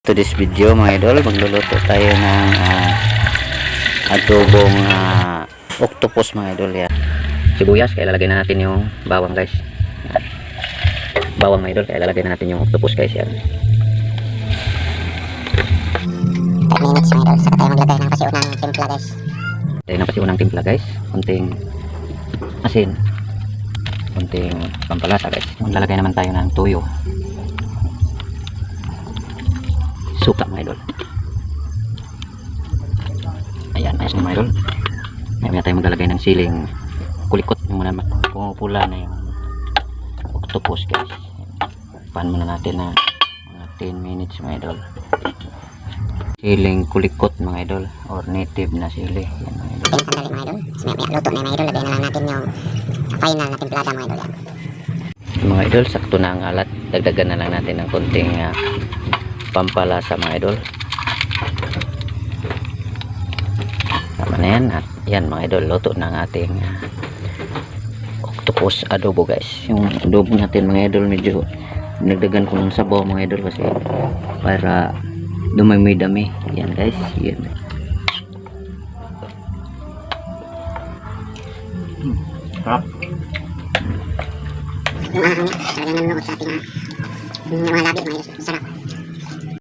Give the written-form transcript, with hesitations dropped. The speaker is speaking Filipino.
To this video mga idol, magluluto tayo ng adobong octopus mga idol. Yan. Sibuyas, kaya lalagay na natin yung bawang guys. Yan. Bawang mga idol, kaya lalagay na natin yung octopus guys. Yan. 5 minutes mga idol, saka tayo maglagay ng pasiunang timpla guys. Tayo ng pasiunang timpla guys. Kunting asin, kunting pampalasa guys. Lalagay naman tayo ng tuyo, suka mga idol. Ayan, ayos na mga idol. Ngayon tayo maglalagay ng siling kulikot. Yung muna pumupula na yung octopus guys. Pan muna natin na mga 10 minutes mga idol. Siling kulikot mga idol, or native na sili. Yan mga idol. Sandali mga idol, luto na mga idol. Lagay na lang natin yung final na timplada mga idol. Yan. Mga idol, sakto na ang alat. Dagdagan na lang natin ng konting pampalasa mga idol. Tama na yan. At yan mga idol, luto na ang ating octopus adobo guys. Yung adobo natin mga idol, medyo nagdagan ko ng sabaw mga idol kasi para dumami-dami. Yan guys, yan. Sarap. Yung ahang talagang nanunood sa ating mga labi mga idol. Sarap.